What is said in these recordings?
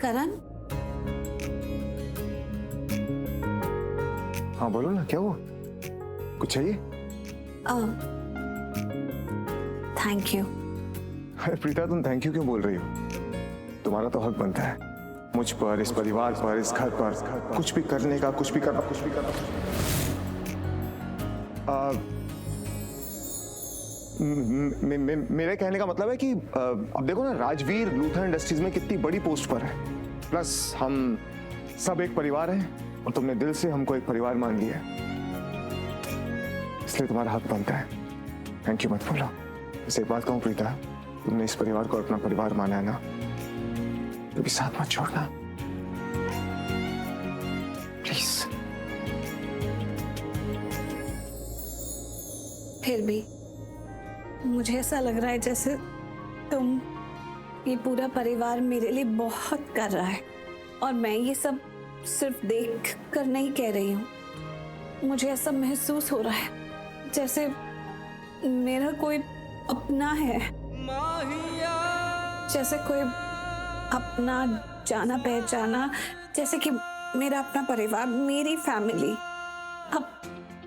करण। हाँ बोलो ना, क्या हुआ? कुछ चाहिए? Thank you. अरे प्रीता, तुम थैंक यू क्यों बोल रही हो? तुम्हारा तो हक बनता है मुझ पर, इस परिवार पर, इस घर पर कुछ भी करने का, कुछ भी करना। मेरे कहने का मतलब है कि अब देखो ना, राजवीर लूथर इंडस्ट्रीज में कितनी बड़ी पोस्ट पर है, प्लस हम सब एक परिवार हैं और तुमने दिल से हमको एक परिवार मान लिया है, इसलिए तुम्हारा हक बनता है। थैंक यू मत बोलो। इसे एक बात कहूं प्रीता, तुमने इस परिवार को अपना परिवार माना है ना, तो भी साथ मत छोड़ना प्लीज। फिर भी मुझे ऐसा लग रहा है जैसे तुम, ये पूरा परिवार मेरे लिए बहुत कर रहा है और मैं ये सब सिर्फ देख कर नहीं कह रही हूँ। मुझे ऐसा महसूस हो रहा है जैसे मेरा कोई अपना है, जैसे कोई अपना जाना पहचाना, जैसे कि मेरा अपना परिवार, मेरी फैमिली। अब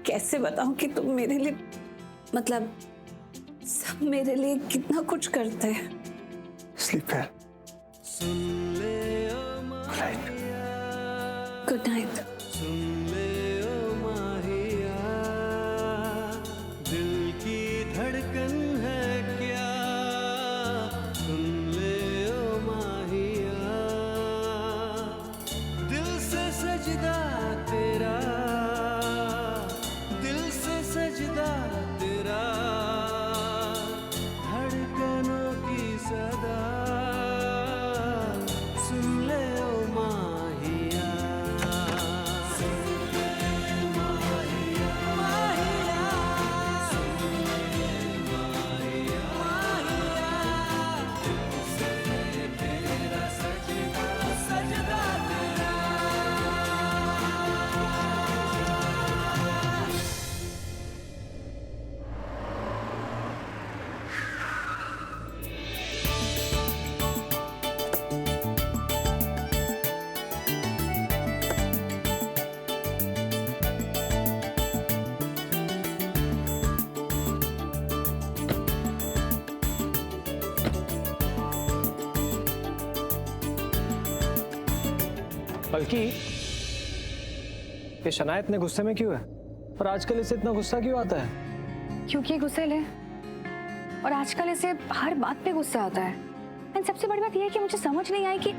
कैसे बताऊं कि तुम मेरे लिए, मतलब सब मेरे लिए कितना कुछ करते हैं। Sleep well. Good night. दिल की धड़कन है क्या, सुन ले ओ माहिया, दिल से सजदा तेरा, दिल से सजदा तेरा, धड़कनों की सदा, सुन ले ओ माहिया। बल्कि ये शनाया इतने गुस्से में क्यों है और आजकल इसे इतना गुस्सा क्यों आता है? क्योंकि गुस्सेल है और आजकल इसे हर बात पे गुस्सा आता है। एंड सबसे बड़ी बात यह है कि मुझे समझ नहीं आई कि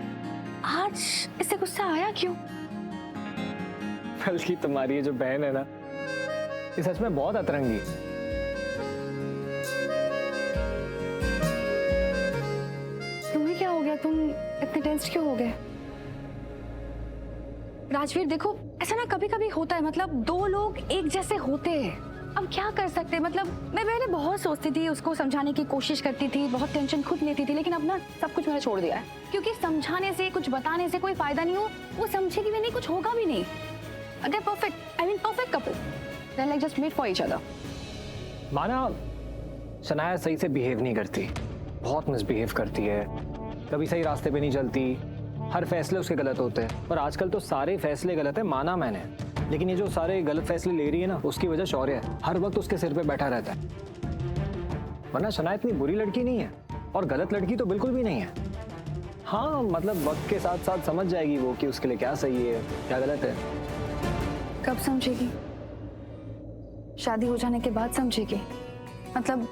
आज इसे गुस्सा आया क्यों। बल्कि तुम्हारी ये जो बहन है ना, ये सच में बहुत अतरंगी है। तुम्हें क्या हो गया? तुम इतने टेंस्ड क्यों हो गए? राजवीर देखो, ऐसा ना कभी कभी होता है, मतलब दो लोग एक जैसे होते हैं, अब क्या कर सकते हैं। मतलब मैं पहले बहुत सोचती थी, उसको समझाने की कोशिश करती थी, बहुत टेंशन खुद लेती थी, लेकिन अब ना सब कुछ मैंने छोड़ दिया है, क्योंकि समझाने से, कुछ बताने से कोई फायदा नहीं हो। वो समझेगी भी नहीं, कुछ होगा भी नहीं। अगर perfect, I mean perfect couple, then like just made for each other. माना शनाया सही से बिहेव नहीं करती, बहुत मिसबिहेव करती है, कभी सही रास्ते पे नहीं चलती, हर फैसले उसके गलत होते हैं, और आजकल तो सारे फैसले गलत है, माना मैंने, लेकिन ये जो सारे गलत फैसले ले रही है ना, उसकी वजह शौर्य है, हर वक्त उसके सिर पे बैठा रहता है। वरना शनाया इतनी बुरी लड़की नहीं है और गलत लड़की तो बिल्कुल भी नहीं है। हाँ मतलब वक्त के साथ साथ समझ जाएगी वो कि उसके लिए क्या सही है क्या गलत है। कब समझेगी? शादी हो जाने के बाद समझेगी, मतलब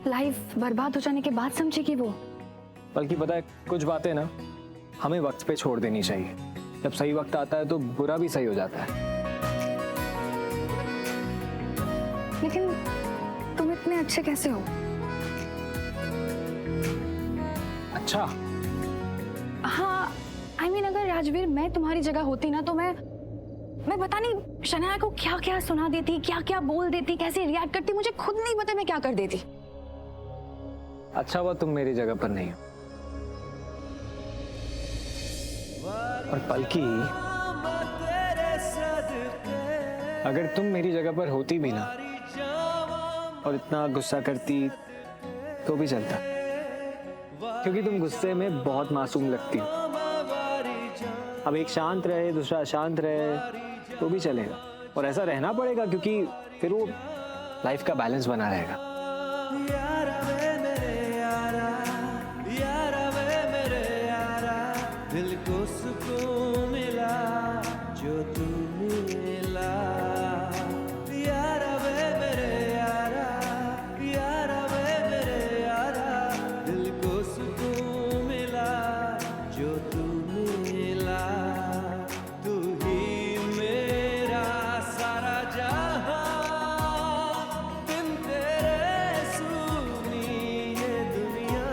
लाइफ बर्बाद हो जाने के बाद समझेगी वो। बल्कि पता है, कुछ बातें ना हमें वक्त पे छोड़ देनी चाहिए, जब सही वक्त आता है तो बुरा भी सही हो जाता है। लेकिन तुम इतने अच्छे कैसे हो? अच्छा? हाँ, I mean, अगर राजवीर मैं तुम्हारी जगह होती ना, तो मैं पता नहीं शनाया को क्या क्या सुना देती, क्या क्या बोल देती, कैसे रिएक्ट करती, मुझे खुद नहीं पता मैं क्या कर देती। अच्छा हुआ तुम मेरी जगह पर नहीं हो। और बल्कि अगर तुम मेरी जगह पर होती भी ना और इतना गुस्सा करती तो भी चलता, क्योंकि तुम गुस्से में बहुत मासूम लगती हो। अब एक शांत रहे दूसरा अशांत रहे तो भी चलेगा, और ऐसा रहना पड़ेगा क्योंकि फिर वो लाइफ का बैलेंस बना रहेगा। यारा वे मेरे यारा, यारा वे मेरे यारा, दिल को सुकून मिला जो तू मिला। यारा वे मेरे यारा, यारा वे मेरे यारा, दिल को सुकून मिला जो तू मिला। तू ही मेरा सारा जहां, बिन तेरे सुनी ये दुनिया।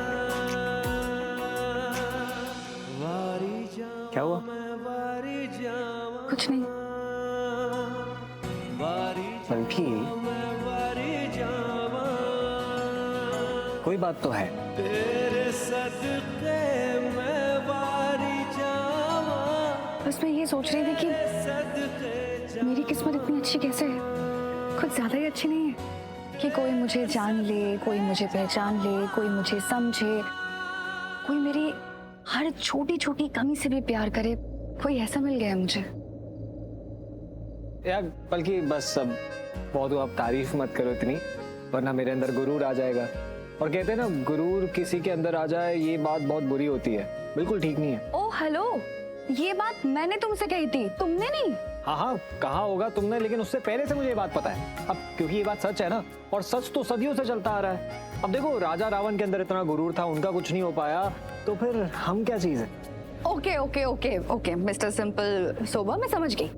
वारी जाऊं क्या हुआ? मैं वारी जाऊं, कुछ नहीं। वारी बल्कि मैं वारी जाऊं, कोई बात तो है। तेरे सदके मैं वारी जाऊं, बस मैं ये सोच रही थी कि सदके मेरी किस्मत इतनी अच्छी कैसे है, कुछ ज्यादा ही अच्छी नहीं है कि कोई मुझे जान ले, कोई मुझे पहचान ले, कोई मुझे समझे, कोई मेरी हर छोटी छोटी कमी से भी प्यार करे। कोई ऐसा मिल गया है मुझे। यार बल्कि बस अब बहुत हुआ, अब तारीफ मत करो इतनी, वरना मेरे अंदर गुरूर आ जाएगा। और कहते हैं ना, गुरूर किसी के अंदर आ जाए ये बात बहुत बुरी होती है, बिल्कुल ठीक नहीं है। ओ हेलो, ये बात मैंने तुमसे कही थी, तुमने नहीं। हाँ हाँ कहा होगा तुमने, लेकिन उससे पहले से मुझे ये बात पता है। अब क्योंकि ये बात सच है ना, और सच तो सदियों से चलता आ रहा है। अब देखो, राजा रावण के अंदर इतना गुरूर था, उनका कुछ नहीं हो पाया, तो फिर हम क्या चीज है? Okay okay okay okay mister simple sober, मैं समझ गई।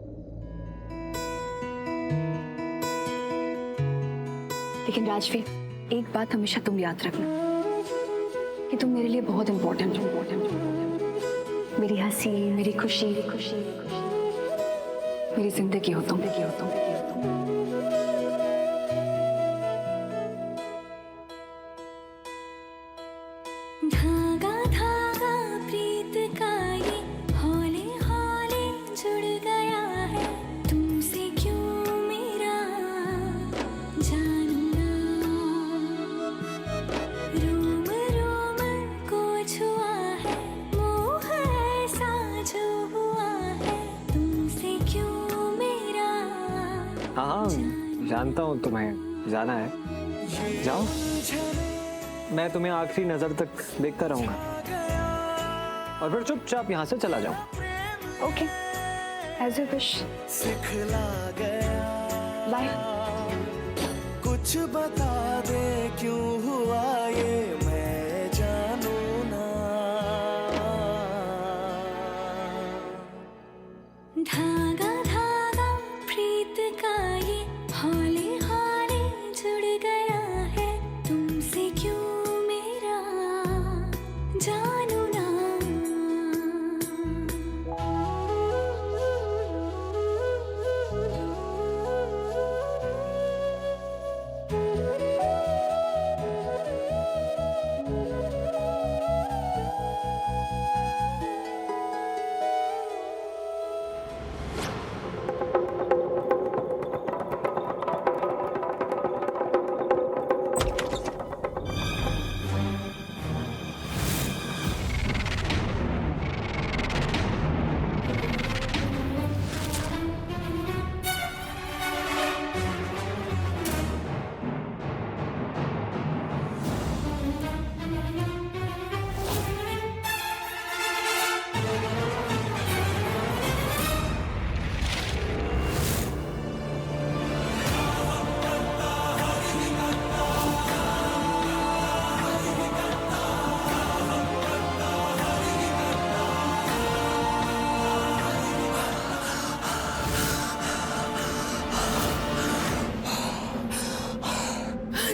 लेकिन राजवीर, एक बात हमेशा तुम याद रखना कि तुम मेरे लिए बहुत इंपॉर्टेंट हो। मेरी हंसी, मेरी खुशी, मेरी जिंदगी हो तुम। धागा धागा प्रीत का ये हौले हौले जुड़ गया है, तुमसे क्यों मेरा जानना। रोम रोम को छुआ है मोह ऐसा जो हुआ है, तुमसे क्यों मेरा। हाँ जानता हूँ तुम्हें जाना है, जाओ, मैं तुम्हें आखिरी नजर तक देखता रहूंगा और फिर चुपचाप यहाँ से चला जाऊं। Okay, as you wish. सिखला गया, बाय। कुछ बता दे क्यों हुआ ये, मैं जानू ना। धागा धागा प्रीत का ये हौले हौले जुड़ गया है, तुमसे क्यों मेरा जानू ना।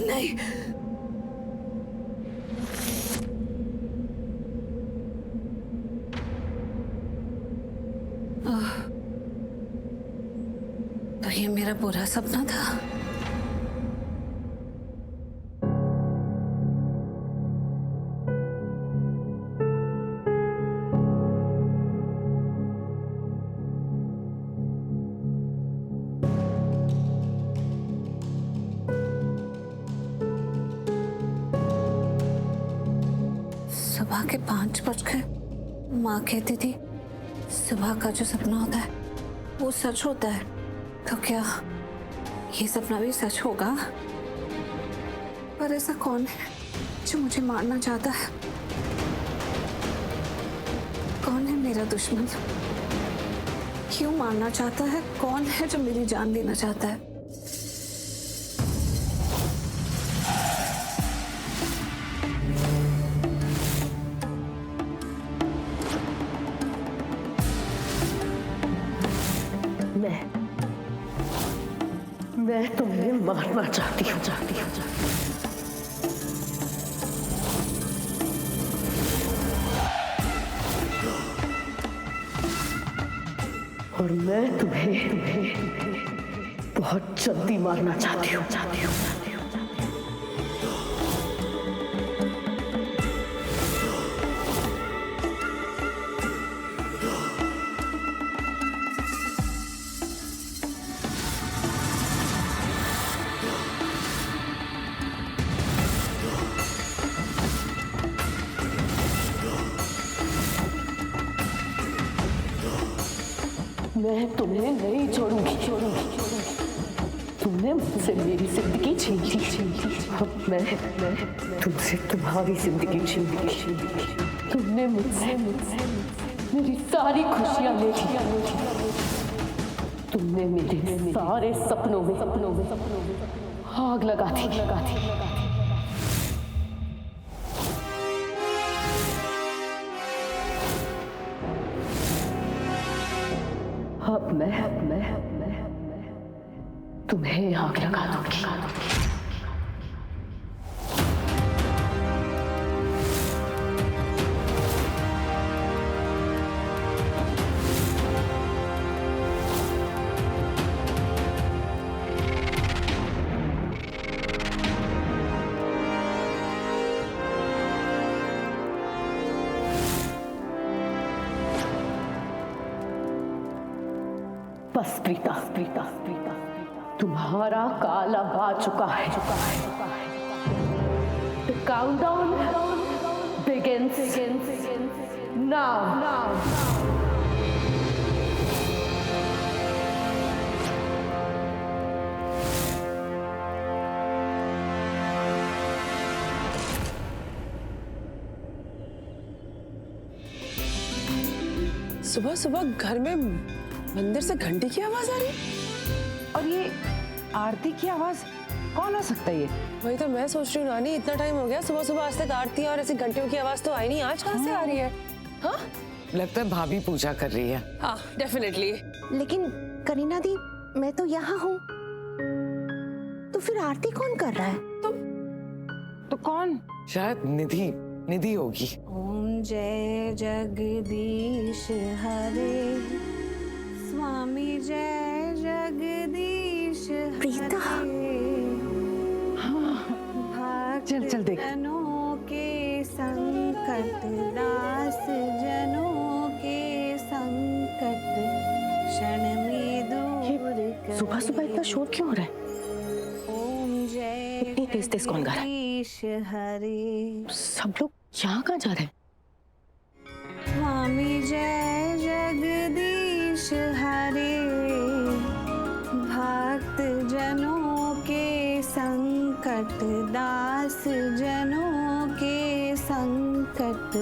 नहीं, तो ये मेरा बुरा सपना था। सुबह के 5 बज गए। माँ कहती थी सुबह का जो सपना होता है वो सच होता है, तो क्या ये सपना भी सच होगा? पर ऐसा कौन है जो मुझे मारना चाहता है? कौन है मेरा दुश्मन? क्यों मारना चाहता है? कौन है जो मेरी जान देना चाहता है? मैं तुम्हें मारना चाहती हूँ। और मैं तुम्हें बहुत जल्दी मारना चाहती हूँ। मैं तुम्हें नहीं छोड़ूंगी। तुमने मुझसे मेरी जिंदगी छीन ली। अब मैं तुमसे तुम्हारी जिंदगी छीन ली। तुमने मुझसे मेरी सारी खुशियां ले ली। तुमने मेरे सारे सपनों में आग लगा दी। अब मैं तुम्हें आग लगा दूंगी। बस प्रीता, तुम्हारा काल अब आ चुका है। The countdown begins now. सुबह सुबह घर में मंदिर से घंटी की आवाज आ रही है। और ये आरती की आवाज कौन हो सकता है? ये वही तो मैं सोच रही हूँ नानी, इतना टाइम हो गया सुबह सुबह आज तक आरती और ऐसी घंटियों की आवाज तो आई नहीं, आज कहाँ से आ रही है? हाँ लगता है भाभी पूजा कर रही है। हाँ डेफिनेटली। लेकिन करीना दी, मैं तो यहाँ हूँ, तो फिर आरती कौन कर रहा है? तो कौन? शायद निधि होगी। ओम जय जगदीश हरे, स्वामी जय जगदीश प्रीता। चल देख। जनों के संकट, दास जनों के संकट क्षण में दूर करे। सुबह सुबह इतना शोर क्यों हो रहा है? ओम जय इतनी तेज कौन गा रहा है? जगदीश हरे, सब लोग यहाँ कहाँ जा रहे हैं? स्वामी जय जगदीश हरे, भक्त जनों के संकट, दास जनों के संकट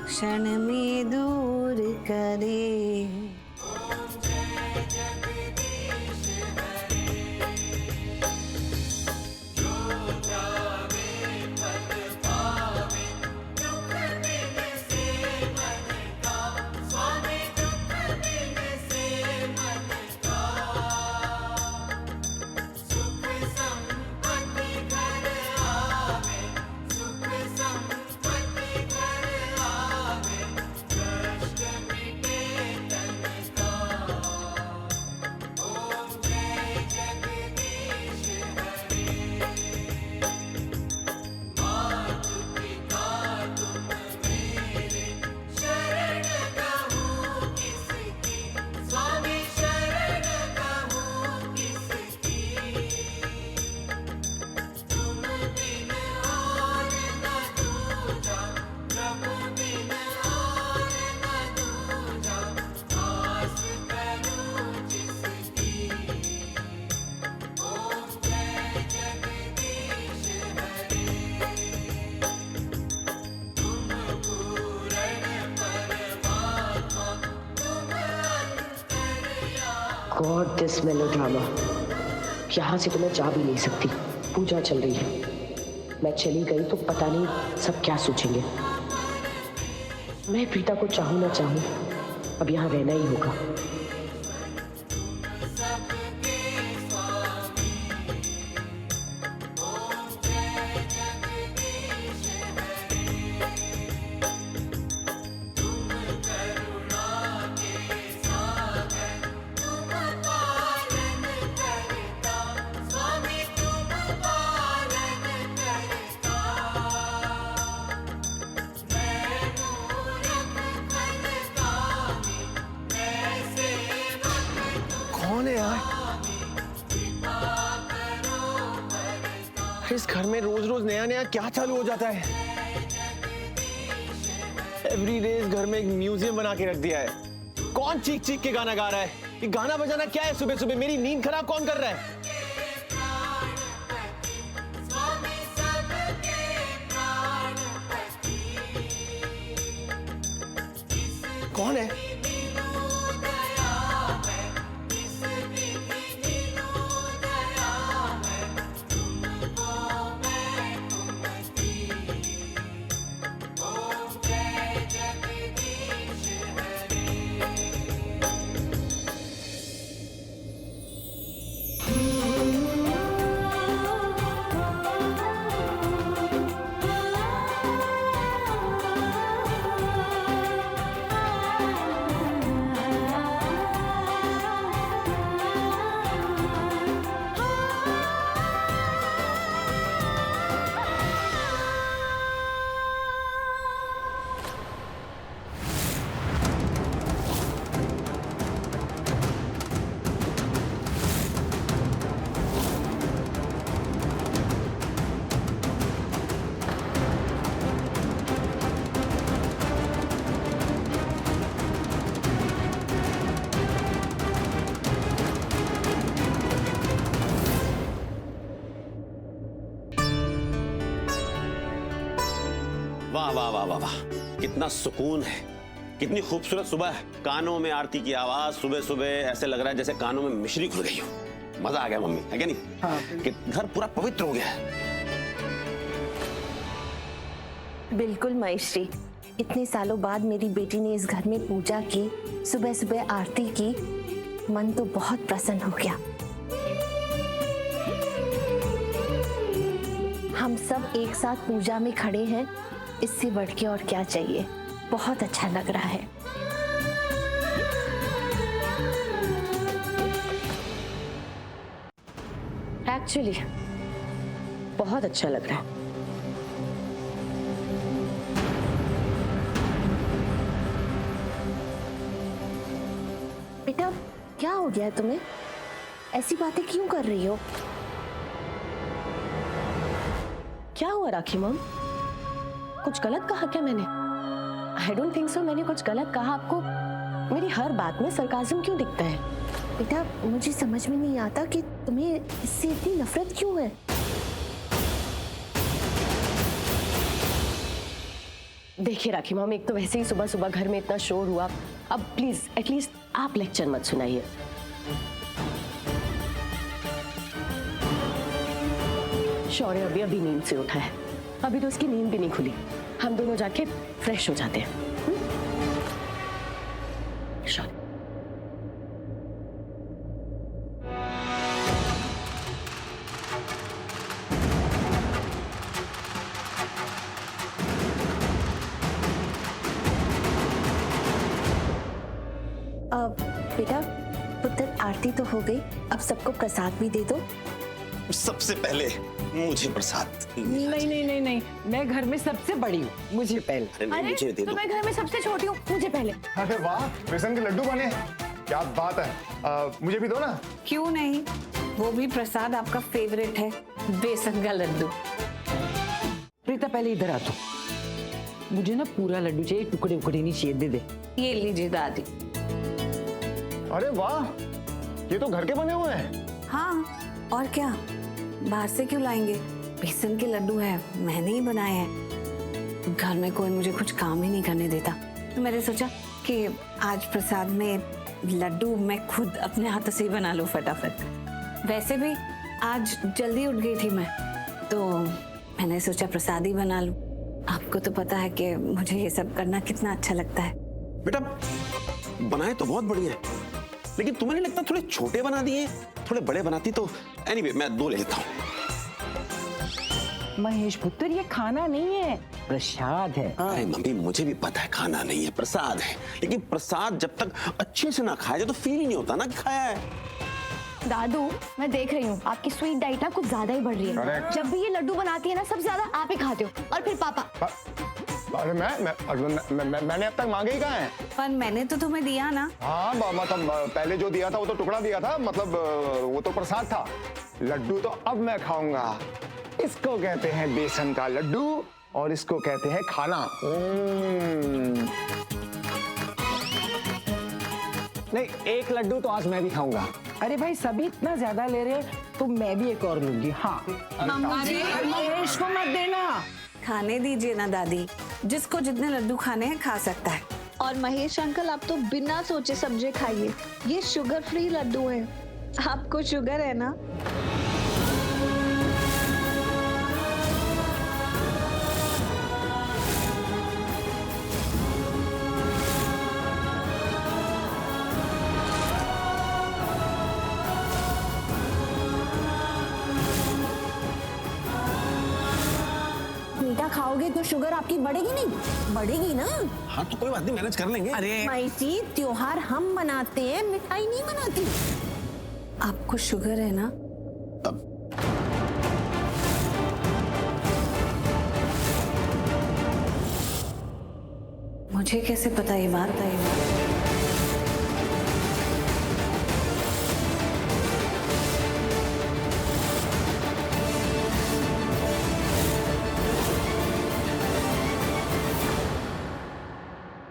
क्षण में दूर करे। God this melodrama. यहाँ से तो मैं जा भी नहीं सकती, पूजा चल रही है। मैं चली गई तो पता नहीं सब क्या सोचेंगे। मैं प्रीता को चाहूं ना चाहूं, अब यहाँ रहना ही होगा। कौन है यार? इस घर में रोज रोज नया नया क्या चालू हो जाता है? एवरी डे इस घर में एक म्यूजियम बना के रख दिया है। कौन चीख चीख के गाना गा रहा है? ये गाना बजाना क्या है सुबह सुबह? मेरी नींद खराब कौन कर रहा है? कौन है? वाह वाह वाह वाह वाह, कितना सुकून है, कितनी खूबसूरत सुबह है। कानों में आरती की आवाज, सुबह सुबह ऐसे लग रहा है जैसे कानों में मिश्री खुल गई हो। मजा आ गया मम्मी, है क्या नहीं? हाँ। कि घर पूरा पवित्र हो गया है। बिल्कुल मायश्री, इतने सालों बाद मेरी बेटी ने इस घर में पूजा की, सुबह सुबह आरती की, मन तो बहुत प्रसन्न हो गया। हम सब एक साथ पूजा में खड़े हैं, इससे बढ़ के और क्या चाहिए। बहुत अच्छा लग रहा है। एक्चुअली बहुत अच्छा लग रहा है। बेटा क्या हो गया तुम्हें? ऐसी बातें क्यों कर रही हो? क्या हुआ राखी मॉम? कुछ गलत कहा क्या मैंने? आई डोंट थिंक सो मैंने कुछ गलत कहा। आपको मेरी हर बात में सरकाज़म क्यों दिखता है? बेटा मुझे समझ में नहीं आता कि तुम्हें इससे इतनी नफरत क्यों है। देखिए राखी मॉम, एक तो वैसे ही सुबह सुबह घर में इतना शोर हुआ, अब प्लीज एटलीस्ट आप लेक्चर मत सुनाइए। शौर्य अभी अभी नींद से उठा है, अभी तो उसकी नींद भी नहीं खुली। हम दोनों जाके फ्रेश हो जाते हैं। शौर्य बेटा पुत्र आरती तो हो गई, अब सबको प्रसाद भी दे दो। सबसे पहले मुझे प्रसाद। नहीं नहीं नहीं नहीं, मैं घर में सबसे बड़ी हूँ, मुझे पहले। अरे मुझे दे दो। तो मैं घर में सबसे छोटी हूँ, मुझे पहले। अरे वाह, बेसन के लड्डू बने, क्या बात है। मुझे भी दो ना। क्यों नहीं, वो भी प्रसाद आपका फेवरेट है, बेसन का लड्डू। प्रीता पहले इधर आ, तो मुझे ना पूरा लड्डू चाहिए, टुकड़े उकड़े नहीं चाहिए। दे दे। ये लीजिए दादी। अरे वाह, ये तो घर के बने हुए हैं। हाँ और क्या, बाहर से क्यों लाएंगे? बेसन के लड्डू है, मैंने ही बनाए हैं। घर में कोई मुझे कुछ काम ही नहीं करने देता, तो मैंने सोचा कि आज प्रसाद में लड्डू मैं खुद अपने हाथों से ही बना लूं फटाफट। वैसे भी आज जल्दी उठ गई थी मैं, तो मैंने सोचा प्रसाद ही बना लूं। आपको तो पता है कि मुझे ये सब करना कितना अच्छा लगता है। बेटा बनाए तो बहुत बढ़िया है, लेकिन तुम्हें नहीं लगता थोड़े छोटे बना दिए? थोड़े बड़े बनाती तो। एनीवे मैं 2 ले लेता हूँ। महेश पुत्र, ये खाना नहीं है, प्रसाद है। अरे मम्मी मुझे भी पता है खाना नहीं है, प्रसाद है, लेकिन प्रसाद जब तक अच्छे से ना खाया जाए तो फील ही नहीं होता ना कि खाया है। दादू, मैं देख रही हूँ आपकी स्वीट डाइट ना कुछ ज्यादा ही बढ़ रही है। जब भी ये लड्डू बनाती है ना, सबसे ज्यादा आप ही खाते हो, और फिर पापा। अरे मैंने अब तक मांगे ही कहाँ है? पर मैंने तो तुम्हें दिया ना। हाँ मतलब पहले जो दिया था वो तो टुकड़ा दिया था, मतलब वो तो प्रसाद था। लड्डू तो अब मैं खाऊंगा। इसको कहते हैं बेसन का लड्डू और इसको कहते हैं खाना। नहीं, एक लड्डू तो आज मैं भी खाऊंगा। अरे भाई, सभी इतना ज्यादा ले रहे हैं तो मैं भी एक और लूंगी। हाँ, महेश को मत देना। खाने दीजिए ना दादी, जिसको जितने लड्डू खाने हैं खा सकता है। और महेश अंकल, आप तो बिना सोचे समझे खाइए, ये शुगर फ्री लड्डू है। आपको शुगर है ना? बेटा खाओगे तो शुगर आपकी बढ़ेगी नहीं? बढ़ेगी ना। हाँ तो कोई बात नहीं, मैनेज कर लेंगे। अरे माइसी, त्योहार हम मनाते हैं, मिठाई नहीं मनाती। आपको शुगर है ना? मुझे कैसे पता ये बात?